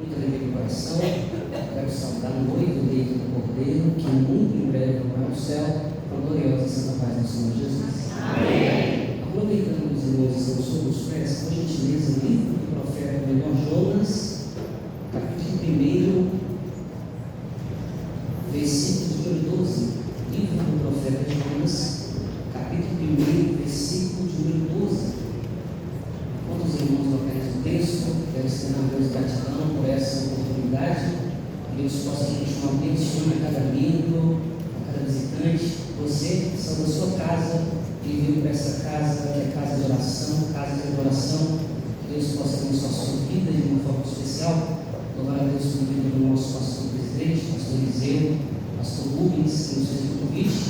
muita alegria no coração. Quero saudar o noivo dele do Cordeiro, que muito em breve vai ao céu, com a gloriosa e santa paz do Senhor Jesus. Amém. Aproveitando que os irmãos estão sob os pés, por gentileza, o livro do profeta menor Jonas, capítulo 1, versículo número 12. Livro do profeta Jonas, capítulo 1, versículo número 12. Quando os irmãos localizam o texto, quero estender Deus gratidão por essa oportunidade, que Deus possa continuar abençoando a cada membro, a cada visitante. Você que saiu da sua casa e veio para essa casa, que é casa de oração, casa de adoração, que Deus possa abençoar a sua vida de uma forma especial. Louvar a Deus pelo vida do nosso pastor presidente, pastor Eliseu, pastor Rubens, que nos fez o convite,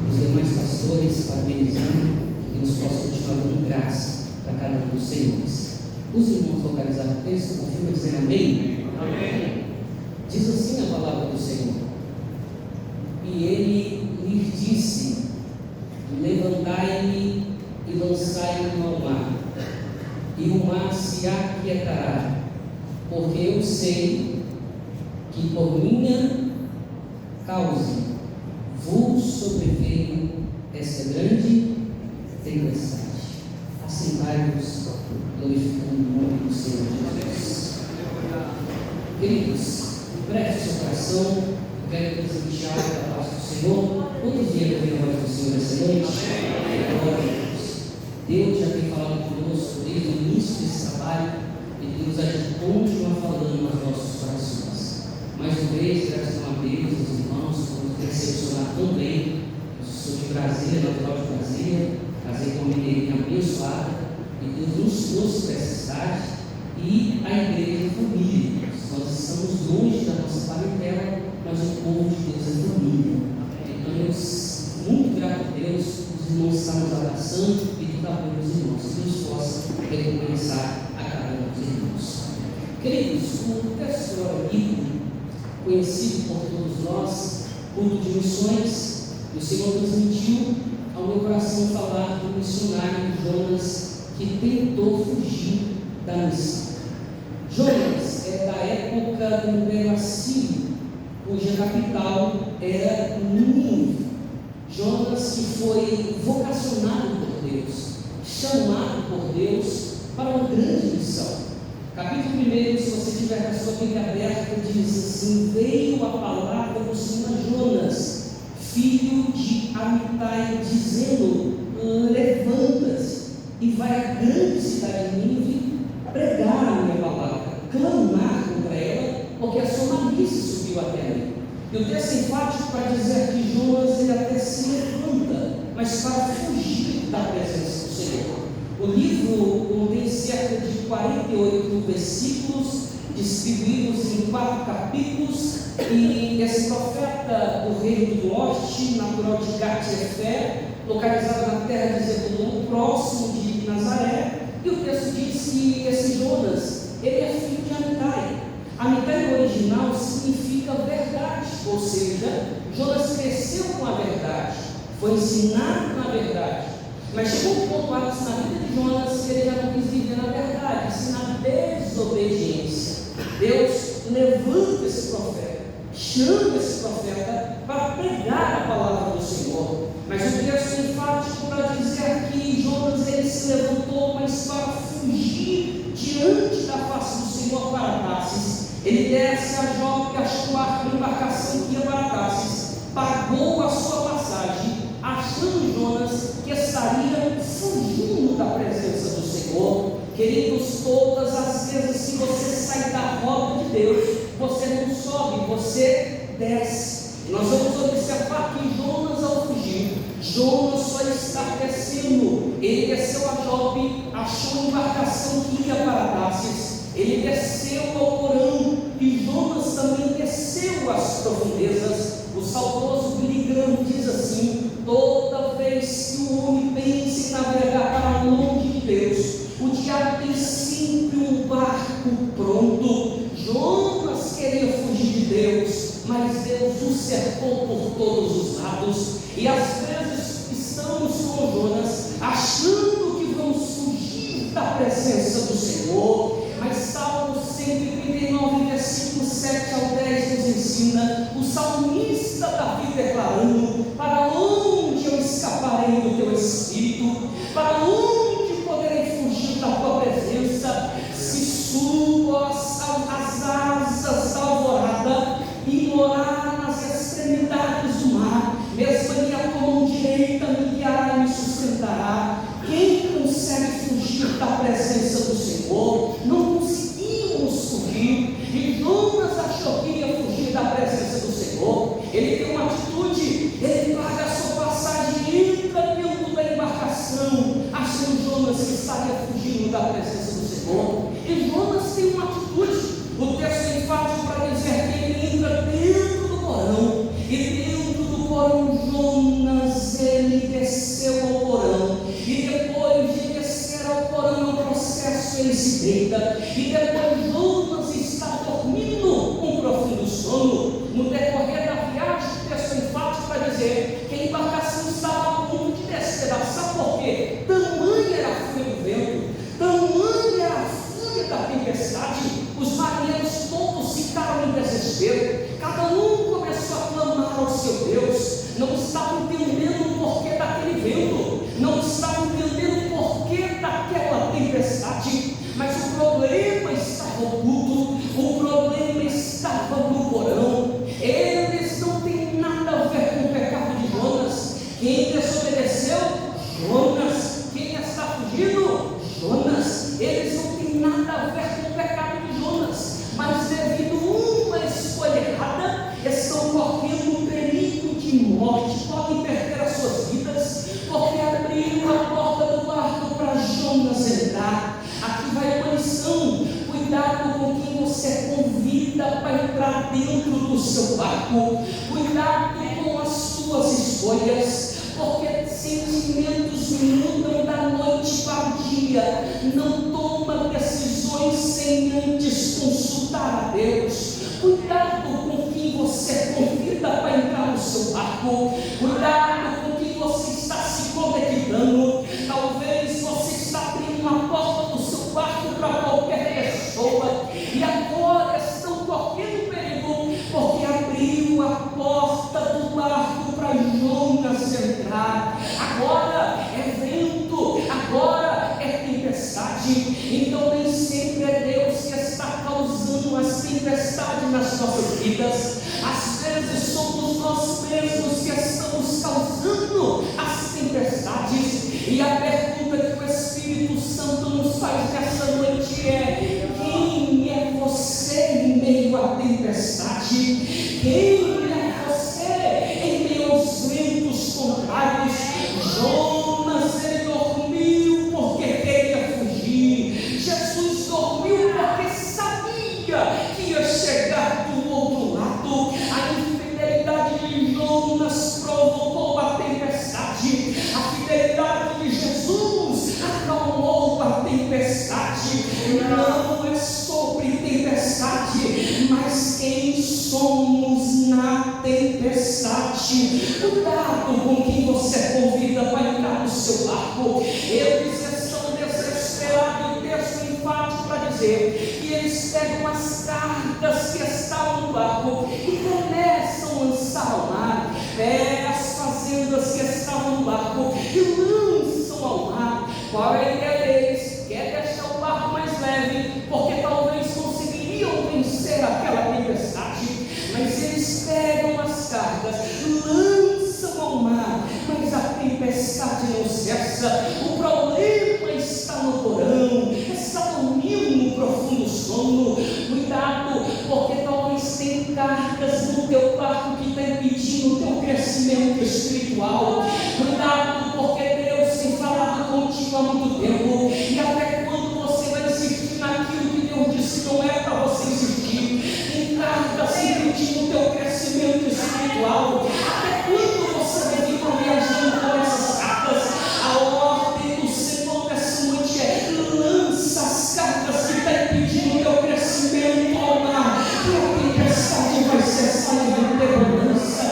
os demais pastores, parabenizando, que Deus possa continuar dando graça para cada um dos senhores. Os irmãos localizaram o texto, confirmam dizendo amém? Amém. Diz assim a palavra do Senhor: e ele lhes disse: levantai-me e lançai-me ao mar, e o mar se aquietará, porque eu sei que por minha causa vos sobreveio esta grande tempestade. Assentai-vos, glorificando o nome do Senhor Jesus. Queridos, preste seu coração, quero presentear a paz do Senhor. Quantos dias vem a voz do Senhor essa noite? Glória a Deus. Deus já tem falado conosco desde o início desse trabalho, e Deus há de continuar falando aos nossos corações. Mais uma vez, graças a Deus, os irmãos, por recepcionar tão bem. Eu sou de Brasília, natural de Brasília, casei com uma mineirinha abençoada, e Deus nos trouxe para essa cidade, e a igreja é família. Nós estamos longe da nossa parentela, mas o povo de Deus é família. Então, eu muito grato a Deus, os irmãos estão nos abraçando e tudo apoio dos irmãos. Que Deus possa recompensar a cada um dos irmãos. Queridos, o texto bíblico, conhecido por todos nós, culto de missões, o Senhor transmitiu ao meu coração falar do missionário Jonas, que tentou fugir da missão. Jonas é da época do Império Assírio, cuja capital era Nínive. Jonas, que foi vocacionado por Deus, chamado por Deus para uma grande missão. Capítulo 1, se você tiver com a sua Bíblia aberta, diz assim: veio a palavra do Senhor Jonas, filho de Amitai, dizendo: levanta-se e vai à grande cidade de Nínive pregar a minha palavra, clamar contra ela, porque a sua malícia subiu até mim. E o texto é enfático para dizer que Jonas ele até se levanta, mas para fugir da presença do Senhor. O livro contém cerca de 48 versículos, distribuídos em 4 capítulos, e esse profeta do reino do norte, natural de Gat-Hefer, localizado na terra de Zebulon, próximo de Nazaré, e o texto diz que esse Jonas, ele é filho de Amitai. Amitai no original significa verdade, ou seja, Jonas cresceu com a verdade, foi ensinado na verdade, mas chegou um ponto alto na vida de Jonas que ele já não quis viver na verdade, sim na desobediência. Deus levanta esse profeta, chama esse profeta para pregar a palavra do Senhor, mas o texto é enfático para dizer que Jonas ele se levantou, mas para fugir diante da face do Senhor para Tarsis. Ele desce a Jope, achou a embarcação que ia para Tarsis, pagou a sua passagem, achando Jonas que estaria fugindo da presença do Senhor. Queridos, todas as vezes que você sai da rota de Deus, você não sobe, você desce. E nós vamos observar que Jonas, ao fugir, Jonas só está descendo. Ele desceu a Jope, achou a embarcação que ia para Tarsis. Ele desceu ao porão, e Jonas também desceu às profundezas. O saudoso Billy Graham diz assim: toda vez que o homem pensa em navegar para longe de Deus, o diabo tem sempre um barco pronto. Jonas queria fugir de Deus, mas Deus o cercou por todos os lados. E às vezes estamos com Jonas, achando que vamos fugir da presença do Senhor. Mas Salmo 139, versículo ensina, o salmista Davi declarando: para onde eu escaparei do teu espírito? Para onde poderei fugir da tua presença? Se subo as asas da alvorada e morar nas extremidades do mar, mesmo a minha mão direita me guiará e me sustentará. Quem consegue fugir da presença do Senhor? Não conseguimos fugir. E Jonas achou que ia fugir da presença do Senhor. Ele tem uma atitude, ele paga a sua passagem e entra dentro da embarcação, achando Jonas que estaria fugindo da presença do Senhor. E Jonas tem uma atitude, o texto é enfático para dizer que ele entra dentro do porão, e dentro do porão Jonas, ele desceu ao porão, e depois de descer ao porão no processo ele se deita, e depois Jonas está dormindo com um profundo sono. No decorrer da viagem, o texto é enfático para dizer que a embarcação estava a ponto de despedaçar. Sabe por quê? Tamanha era a fúria do vento, tamanha era a fúria da tempestade. Os marinheiros todos ficaram em desespero, cada um começou a clamar ao seu Deus. Não estavam entendendo o porquê daquele vento, não estavam entendendo o porquê daquela tempestade, mas o problema estava oculto, o problema estava no porão. Eles não têm nada a ver com o pecado de Jonas. Quem desobedeceu? Jonas. Quem está fugindo? Jonas. Eles não têm nada a ver com o pecado de Jonas, mas devido a uma escolha errada, estão correndo um perigo de morte, podem perder as suas vidas, porque abriram a porta do barco para Jonas entrar. Aqui vai uma lição: cuidado com quem você convida para entrar dentro do seu barco, cuidado com as suas escolhas, porque sentimentos mudam da noite para o dia. Não toma decisões sem antes consultar a Deus. Cuidado com quem você convida para entrar no seu barco, cuidado com quem você está se conectando. Talvez você está abrindo uma porta do seu barco para qualquer pessoa, e agora estão correndo perigo, porque abriu a porta do barco para Jonas entrar. Agora é vento, agora é tempestade. Então nem sempre é Deus que está causando as tempestades nas nossas vidas. Às vezes somos nós mesmos que estamos causando as tempestades. E a pergunta que o Espírito Santo nos faz nessa noite é: quem é você em meio à tempestade? Quem é você em meio aos ventos contrários? Jonas, ele dormiu porque queria fugir. Jesus dormiu porque sabia que ia chegar do outro lado. A infidelidade de Jonas provocou a tempestade, a fidelidade de Jesus acalmou a tempestade. Não é sobre tempestade, mas quem somos na tempestade. Cuidado com quem você convida para entrar no seu barco. Eles estão desesperados, e o texto enfático para dizer que eles pegam as cargas que estavam no barco e começam a lançar ao mar. Pegam as fazendas que estavam no barco e lançam ao mar. Qual é a ideia deles? Quer deixar o barco mais leve, porque talvez conseguiriam vencer aquela tempestade, mas eles pegam as cargas, lançam ao mar, mas a tempestade não cessa. O problema está no porão, está dormindo no profundo sono. Cuidado, porque talvez tenha cargas no teu barco que está impedindo o teu crescimento espiritual. Cuidado, porque Deus tem falado contigo há muito tempo, e até quando você vai insistir naquilo que Deus disse não é para você insistir? Tem cargas impedindo o teu crescimento espiritual. Até quando você vai ficar viajando com essas cargas? A ordem do Senhor nessa noite é: lança as cargas que estão impedindo o teu crescimento ao mar, que a tempestade vai cessar e vai ter bonança.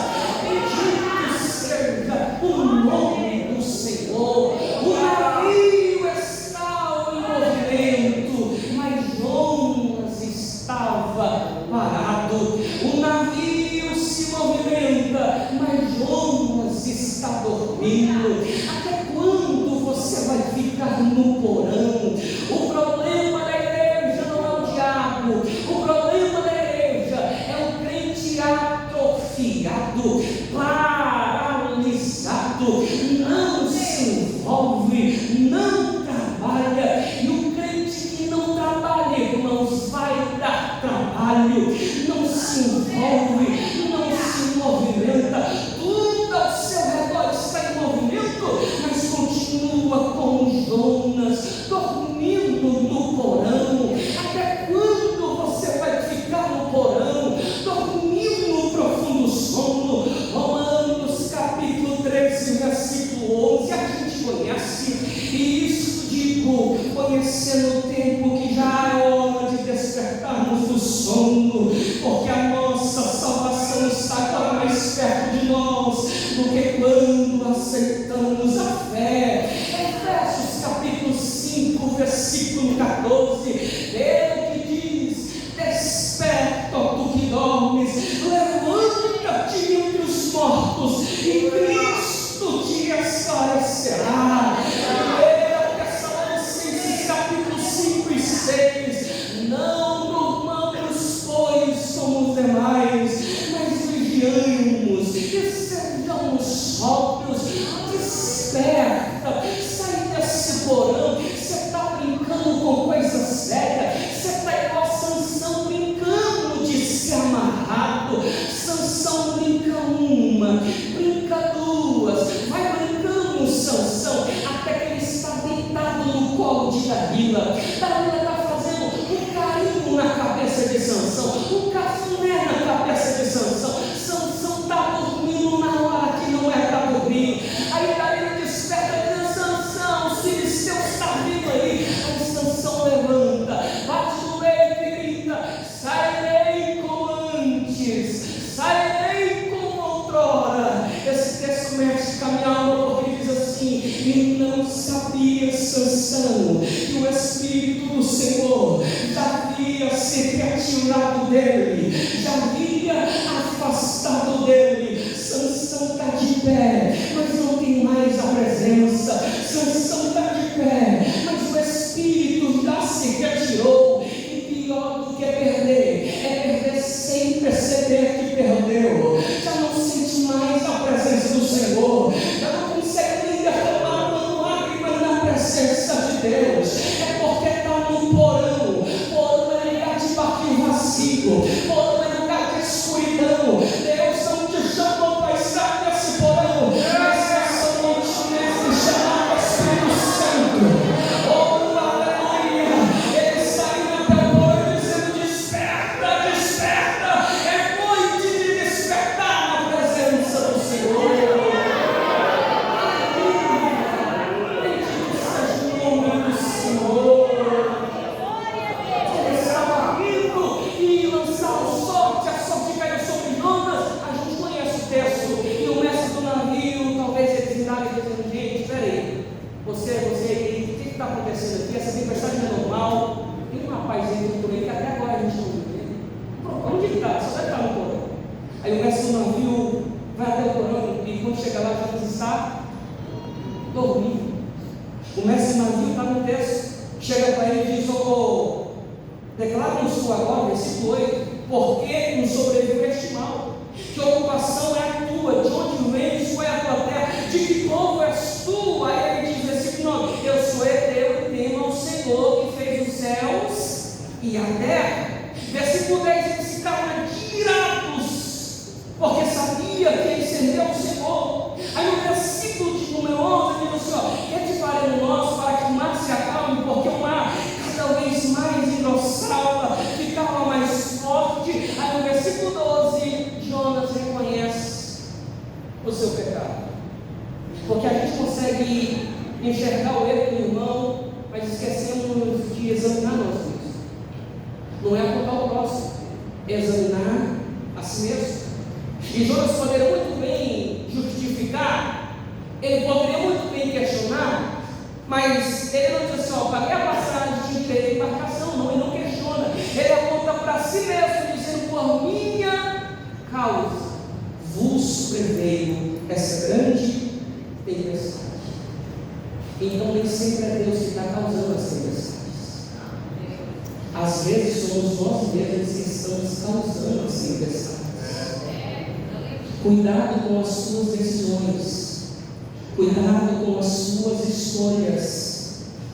Bendito seja o nome do Senhor. O navio estava em movimento, mas Jonas estava parado. O navio está dormindo? Até quando você vai ficar no porão? O problema da igreja não é o diabo, o problema da igreja é o crente atrofiado, paralisado, não se envolve, não trabalha. E o crente que não trabalha, irmãos, vai dar trabalho, não se envolve, não se movimenta, tudo ao seu redor está em movimento, mas continua como Jonas, dormindo no porão. Até quando você vai ficar no porão, dormindo no profundo sono? Romanos capítulo 13, versículo 11, a gente conhece, e isso digo, conhecendo o tempo que já é hora de despertarmos do sono, porque a nossa salvação está agora mais perto de nós do que quando aceitamos a fé. Efésios capítulo 5, versículo 14, ele que diz: desperta, tu que dormes, levanta-te entre os mortos, e Cristo te esclarecerá. Capítulo 5 e 6, não durmamos, pois, como os demais, mas vigiamos, e sejamos sóbrios. Desperta, sai desse porão. Você está brincando com coisa séria, você está igual Sansão, brincando de ser amarrado. Sansão brinca uma, brinca duas, vai brincando Sansão, até que ele está deitado no colo de Dalila. Dalila está fazendo um carinho na cabeça de Sansão, um cafuné na cabeça de Sansão. Sansão está dormindo na hora que não é para dormir. Aí Dalila desperta e diz: Sansão, os filisteus estão vindo aí. Aí Sansão levanta, bate no peito e grita: sairei como antes, sairei como outrora. Esse texto mexe com a minha alma, porque diz assim: e não sabia Sansão que o Espírito do Senhor já havia se retirado dele, já havia afastado dele. Sansão está de pé, mas não tem mais a presença. Sansão está de pé, mas o Espírito já se retirou. E pior do que perder, é perder sem perceber que perdeu. Já não sente mais a presença do Senhor, já não consegue nem derramar uma lágrima na presença de Deus. É porque está no porão. Porão é lugar de barril vazio, porão é lugar de escuridão. Deus não te chamou para estar nesse porão, mas nessa noite nesse chamado Espírito Santo. Oh, aleluia! Ele está indo até o porão dizendo: desperta, desperta. É noite de despertar na presença do Senhor. Você, o que está acontecendo aqui? Essa tempestade não é normal. Tem um rapazinho por aí que até agora a gente não vê. Onde ele está? Só deve estar no porão. Aí o mestre do navio vai até o porão e quando chega lá, já está dormindo. O mestre do navio está no texto, chega para ele e diz: declara-nos tu agora, versículo 8, porque nos sobrevive este mal? Que ocupação é a tua? De onde vens? Qual é a tua terra? De que povo és tu? Aí ele diz, versículo 9: eu sou hebreu e temo ao Senhor que fez os céus e a terra. Versículo 10: eles ficaram admirados, porque sabia que ele servia ao Senhor. Aí no versículo de número 11 ele diz assim: que te faremos nós para que o mar se acalme? Porque o mar cada vez mais engrossava, ficava mais forte. Aí no versículo 12, Jonas reconhece o seu pecado, porque a gente consegue enxergar o erro do irmão, mas esquecemos de examinar nós mesmos. Não é apontar o próximo, é examinar a si mesmo. E Jonas poderia muito bem justificar, ele poderia muito bem questionar, mas ele não diz assim: paguei a passagem de inteira embarcação. Não, ele não questiona, ele aponta para si mesmo, dizendo: por minha causa vos sobreveio essa grande tempestade. Então nem sempre é Deus que está causando as tempestades. Às vezes somos nós mesmos que estamos causando as tempestades. Cuidado com as suas decisões, cuidado com as suas escolhas.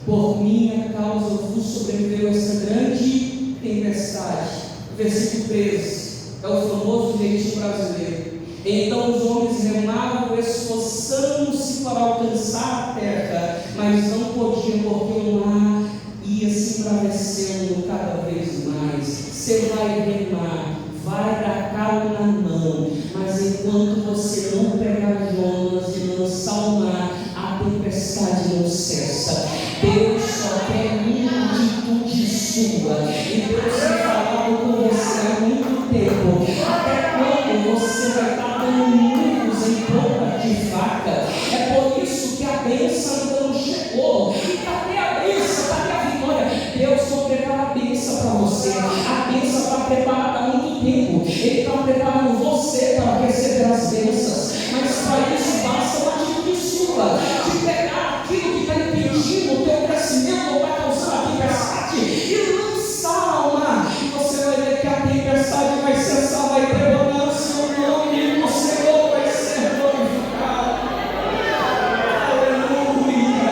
Por minha causa vos sobreveio essa grande tempestade. Versículo 13, é o famoso jeitinho brasileiro. Então os homens remavam, esforçando-se para alcançar a terra, mas não podiam, porque o mar ia se embravecendo cada vez mais. Você vai remar, vai dar calo na mão, mas enquanto você não pegar Jonas e lançar o mar, a tempestade não cessa. Deus só quer uma atitude sua, e Deus tem falado com você há muito tempo. Até quando você vai estar dando murros em ponta de faca? É por isso que a bênção ainda não chegou. E cadê a bênção? Cadê a vitória? Deus não prepara a bênção para você. A bênção está preparada há muito tempo. Ele está preparando você para receber as bênçãos. Mas para isso basta uma atitude sua, de pegar aquilo que está impedindo o teu crescimento ou está causando a tempestade e lançar ao mar. E você vai ver que a tempestade vai cessar, vai predominar o seu nome, o Senhor vai ser glorificado. Aleluia!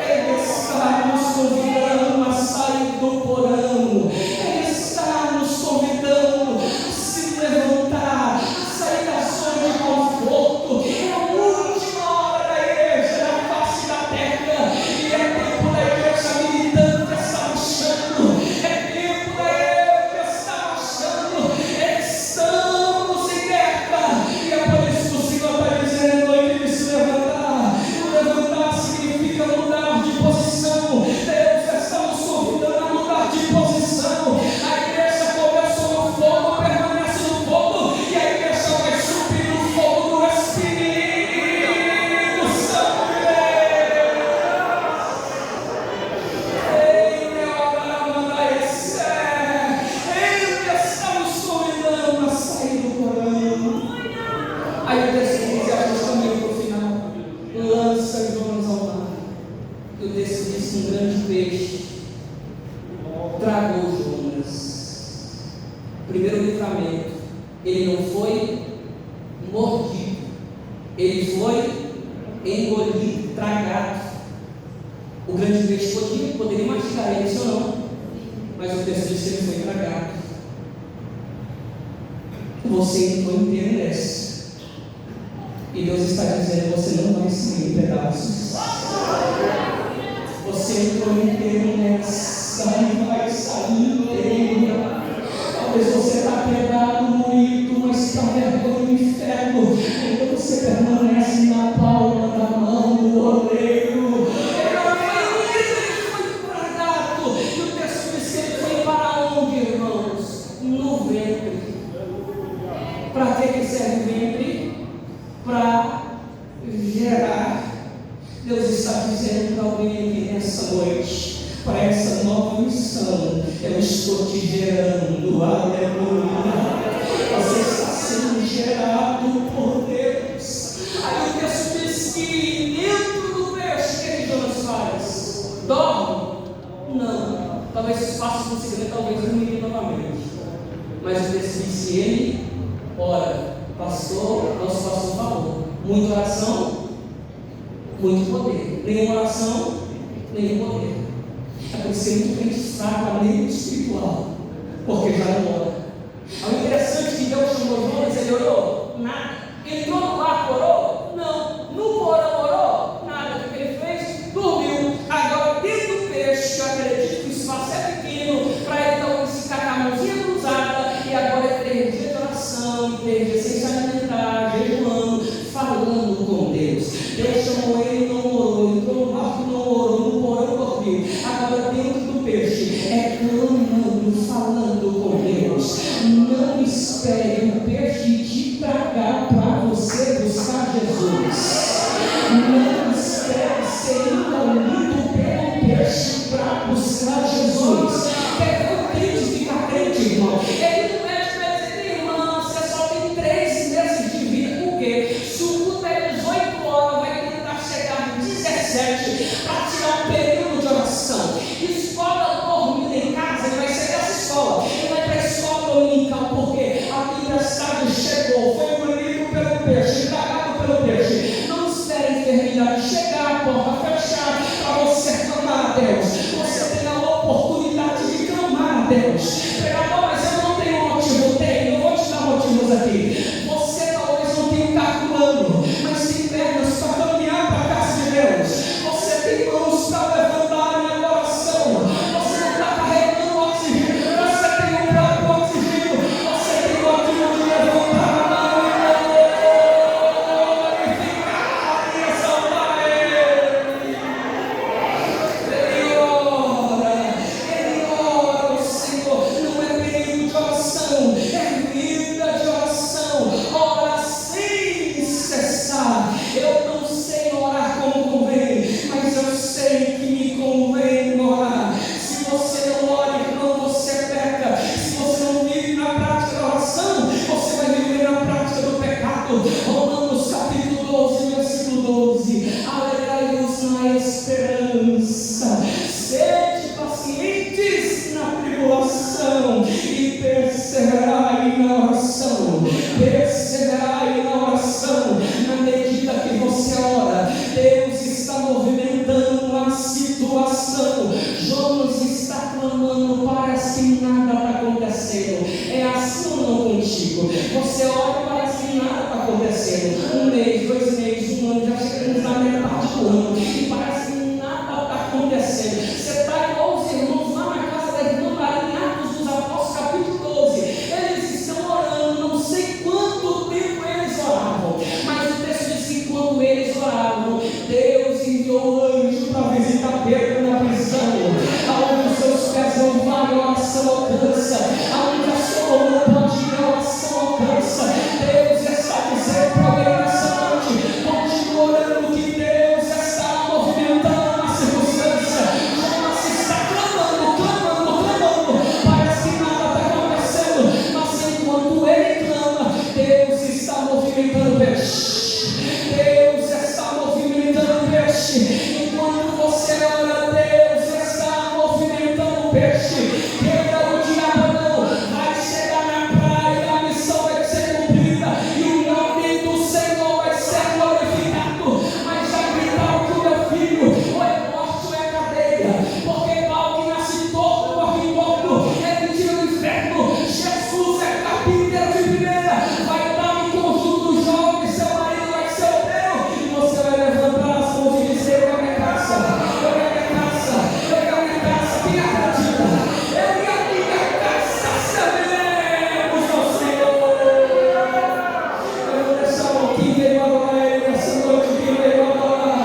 Ele está nos convidando a sair do porão. Ele está nos convidando a se levantar, a sair da zona de conforto. É a última hora da igreja na face da terra, e é tempo da igreja militante estar marchando, é tempo da igreja estar marchando. Estamos em guerra, e é por isso que o Senhor está dizendo: ele se levantar. Levantar significa mudar de posição. Deus está nos convidando a mudar de posição. A igreja começou no fogo, permanece no fogo, e a igreja vai subir no fogo do Espírito Santo de Deus. Ele está nos convidando a sair do porão. Aí o texto diz, ajustamente para o final: lança Jonas ao mar. E o texto diz que um grande peixe tragou Jonas. Primeiro livramento, ele não foi mordido, ele foi engolido, tragado. O grande peixe poderia machucar ele, isso não, mas o texto diz que ele foi tragado. Você entrou inteiro nessa, e Deus está dizendo: você não vai sair em pedaços. Você entrou inteiro nessa e vai sair inteiro. Talvez você está quebrado, moído, mas está vergonha no inferno. Então você permanece na palma da mão do oleiro. Ele foi tragado. E o texto diz que ele foi para onde, irmãos? No ventre. Para que serve o ventre? Para gerar. Deus está dizendo para alguém aqui nessa noite: para essa nova missão, eu estou te gerando. Aleluia! Você está sendo gerado por Deus. Aí o texto diz que dentro do peixe, o que Jonas faz? Dorme? Não. Talvez faça um segredo, talvez dormir novamente. Mas o texto diz que ele ora. Pastor, nosso pastor falou: muita oração, muito poder. Nenhuma oração, nenhum poder. É por isso que muito crente fraco nem espiritual, porque já não ora. É interessante que Deus chamou Jonas, ele orou? Nada. Entrou no barco, orou? Não. No porão, orou? Nada. O que ele fez? Dormiu. Agora, dentro do peixe, que eu acredito que o espaço é pequeno, para ele talvez ficar com a mãozinha cruzada, e agora ele tem dia de oração, igreja, sem se alimentar, jejuando, falando com Deus. Deus chamou ele, não orou. Entrou no barco, não orou. No porão, dormiu. Agora, dentro do peixe, é clamando, falando com Deus. Não espere o peixe te tragar para você buscar Jesus. Não espere ser engolido pelo peixe para buscar Jesus. É o crente ficar crente, irmão. Ele não é de dizer: irmão, você só tem 3 meses de vida. Por quê? Se o culto é 18 horas, vai perseverai na oração, perseverai na oração. Na medida que você ora, Deus está movimentando a situação. Jonas está clamando, parece que nada está acontecendo. É assim ou não contigo? Você olha e parece que nada está acontecendo. 1 mês, 2 meses, 1 ano, já chegamos na metade do ano e parece que nada está acontecendo. Você está igual os irmãos lá na casa da irmã Maria, em Atos dos Apóstolos, capítulo 12. Eles estão orando, não sei quanto tempo eles oravam, mas o texto diz que quando eles oravam, Deus enviou um anjo para visitar Pedro na prisão, aonde os seus pés não vão, a oração alcança, aonde a sua mão pode ir, a oração alcança. Deus está dizendo para alguém nessa noite: continue orando, que Deus está movimentando a circunstância. Jonas está clamando, parece que nada está acontecendo, mas enquanto ele clama, Deus está movimentando o peixe. Deus está movimentando o peixe. Enquanto você ora, Deus está movimentando o peixe. Queira o diabo não, vai chegar na praia, a missão vai ser cumprida e o nome do Senhor vai ser glorificado. Mas já gritaram que o meu filho ou é morte ou é cadeia, porque pau que nasce torto, morre torto, é mentira do inferno. Jesus é carpinteiro de primeira, vai dar um conjunto jovem, seu marido vai ser obreiro, e você vai levantar as mãos e dizer: eu quero minha casa, eu quero minha casa, eu quero minha casa. Quem acredita? Eu e a minha casa serviremos ao Senhor. Eu vou deixar o que veio adorar Ele essa noite, quem veio adorar.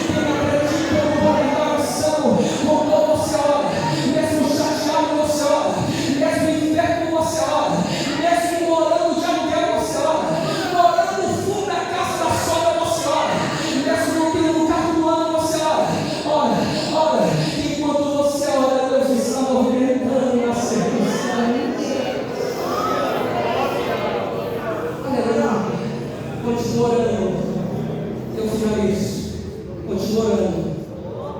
Quem acredita no poder da oração, quando você ora, mesmo chateado você ora, mesmo enfermo você ora, mesmo morando de aluguel você ora, morando no fundo da casa da sogra você ora, mesmo não tendo um carro do ano você ora. Ora, enquanto você ora, Deus está movimentando a circunstância. Aleluia. Continua orando. Eu finalizo. Continua orando,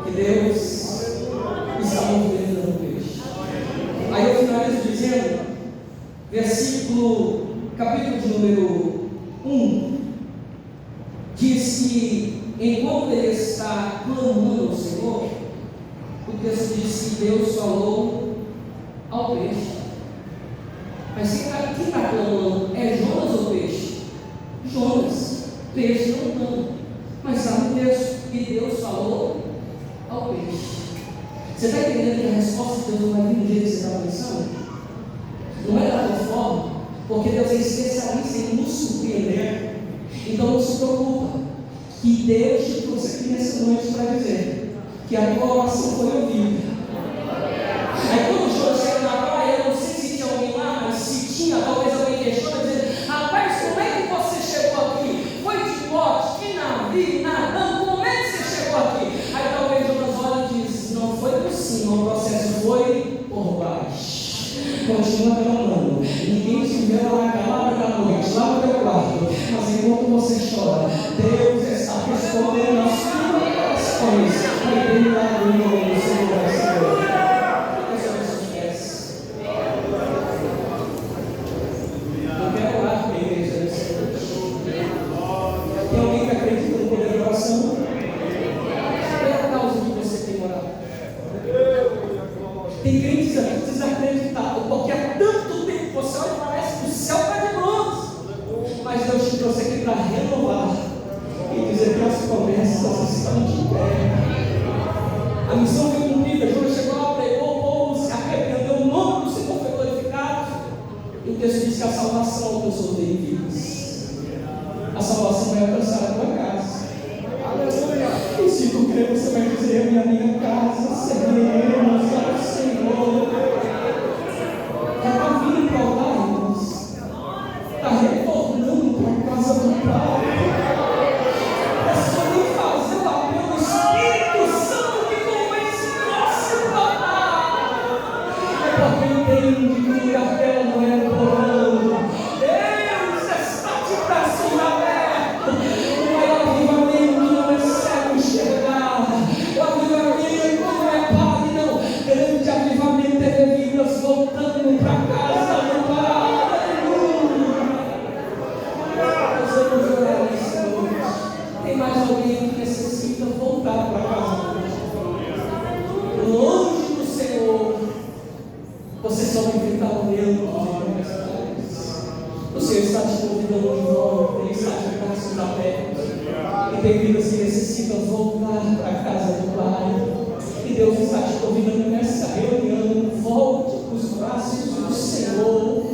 que Deus está movimentando o peixe. Aí eu finalizo dizendo, capítulo de número 1, diz que enquanto ele está clamando ao Senhor, o texto diz que Deus falou ao peixe. Mas quem está clamando é Jonas ou peixe? Jonas. Peixe não clama, mas está no texto que Deus falou ao peixe. Você está entendendo que a resposta de Deus não vai vir do jeito que você está pensando? Não é da tua forma, porque Deus é especialista em nos surpreender. Então não se preocupa, que Deus te trouxe aqui nessa noite para dizer que a tua oração foi ouvida. Aí quando o Jonas chega na praia, eu não sei se tinha alguém lá, mas se tinha, talvez alguém questiona, dizendo: rapaz, como é que você chegou aqui? Foi de bote, de navio, nadando, como é que você chegou aqui? Aí talvez Jonas olha e diz: não foi por cima, o processo foi por baixo. Continua clamando. Ninguém te vê lá na calada da noite, lá no teu quarto, mas enquanto você chora, Deus está respondendo as tuas orações. Vai ter milagre no nome do Senhor. Eu quero orar com a igreja nessa noite. Tem alguém que acredita no poder da oração? Qual é a causa de você ter orado? Tem crentes aqui desacreditados, porque há tanto tempo você olha e parece que o céu está de mãos. Mas Deus te trouxe aqui para renovar e dizer que as promessas estão de pé. A missão foi cumprida. Jonas chegou lá, pregou, o povo se arrependeu, o nome do Senhor foi glorificado. E o texto diz que a salvação alcançou vidas. A salvação vai alcançar a tua casa. Aleluia. E se tu crer, você vai dizer: eu e a minha casa serviremos ao Senhor. Está vindo para o lar, irmãos. Está retornando para a casa do Pai. É só nem fazer o apelo do Espírito Santo que convence o nosso Pai. É porque entende que o lugar dela não é no porão. Deus está de braços abertos. O maior avivamento não é cego enxergar. O avivamento não é padre, não. Senhor está te convidando de volta, Ele está de braços abertos. E tem vidas que necessitam voltar para a casa do Pai. E Deus está te convidando nessa reunião. Volte para os braços do Senhor.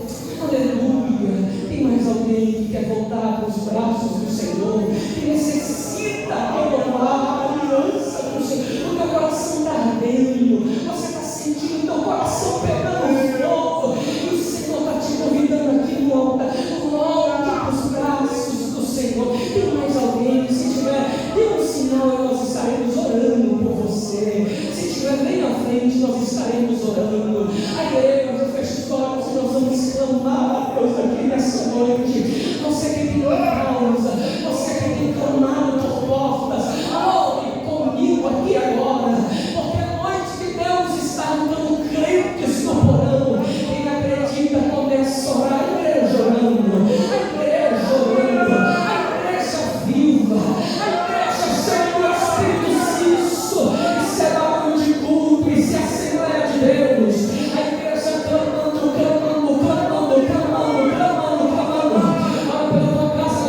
Aleluia. Tem mais alguém que quer voltar para os braços do Senhor, que necessita renovar a aliança com o Senhor? O teu coração está ardendo, você está sentindo o teu coração pegando fogo, e o Senhor está te convidando aqui no altar. Volte para os braços do Senhor. Tem mais alguém? Se tiver, dê um sinal e nós estaremos orando por você. Se estiver bem à frente, nós estaremos orando. A igreja fecha os olhos e nós vamos clamar a Deus aqui nessa noite. Você que tem causa, você que tem clamado por portas, ore comigo aqui agora, porque a noite de Deus está dando crentes no porão. Quem acredita começa a orar, a igreja orando, a igreja orando, a igreja viva, a igreja cheia do Espírito Santo. Isso é barulho de culto, isso é Assembleia de Deus. A igreja clamando, clamando, clamando, clamando, clamando, clamando. Ora pela tua casa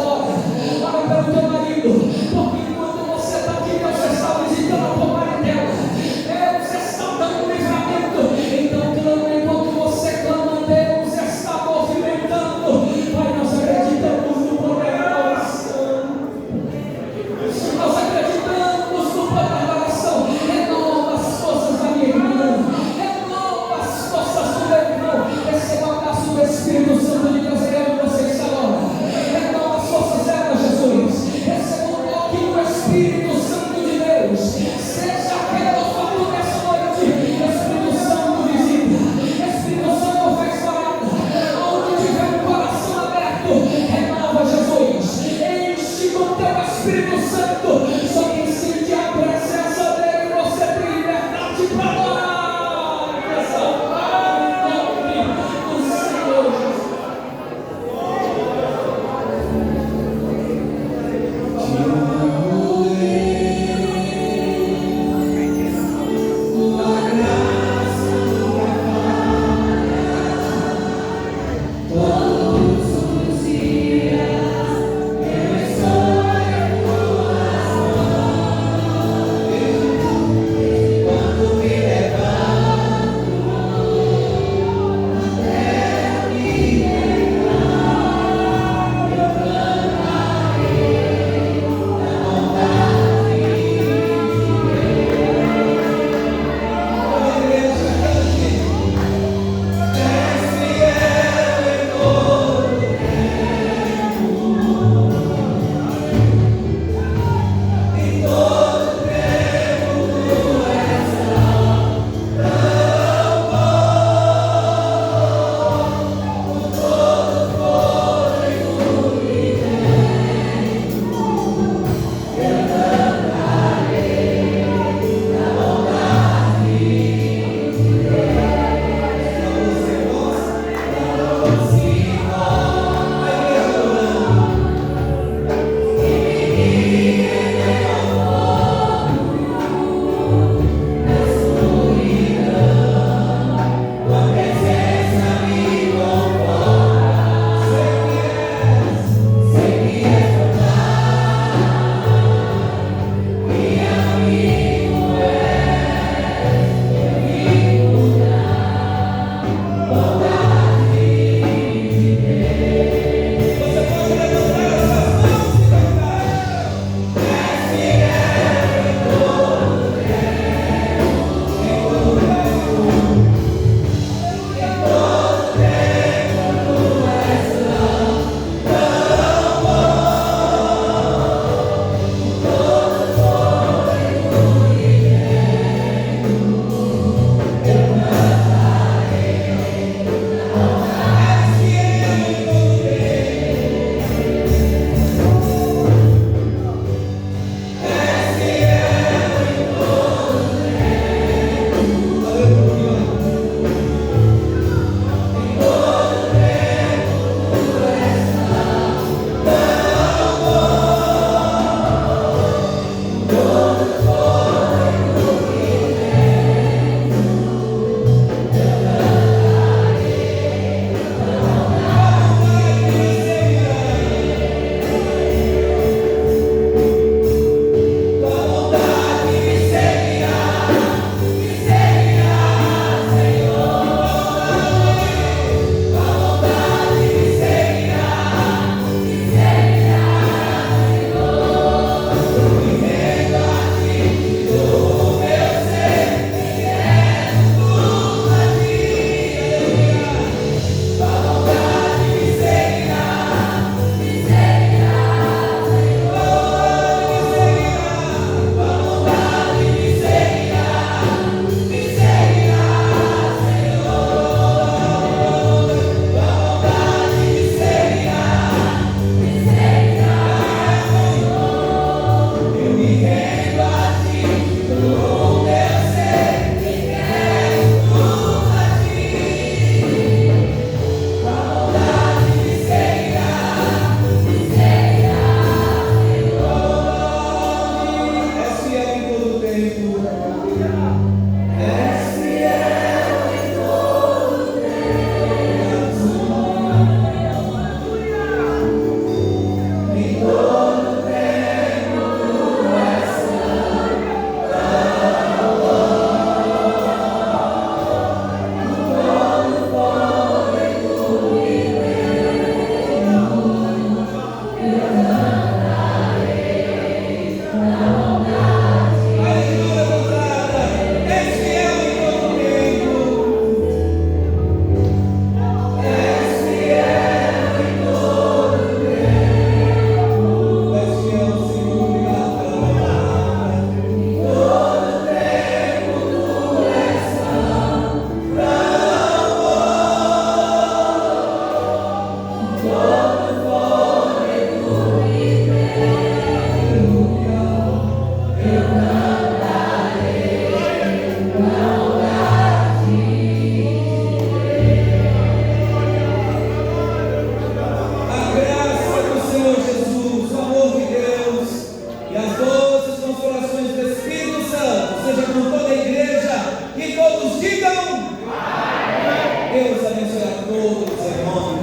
Deus abençoe a todos, irmãos.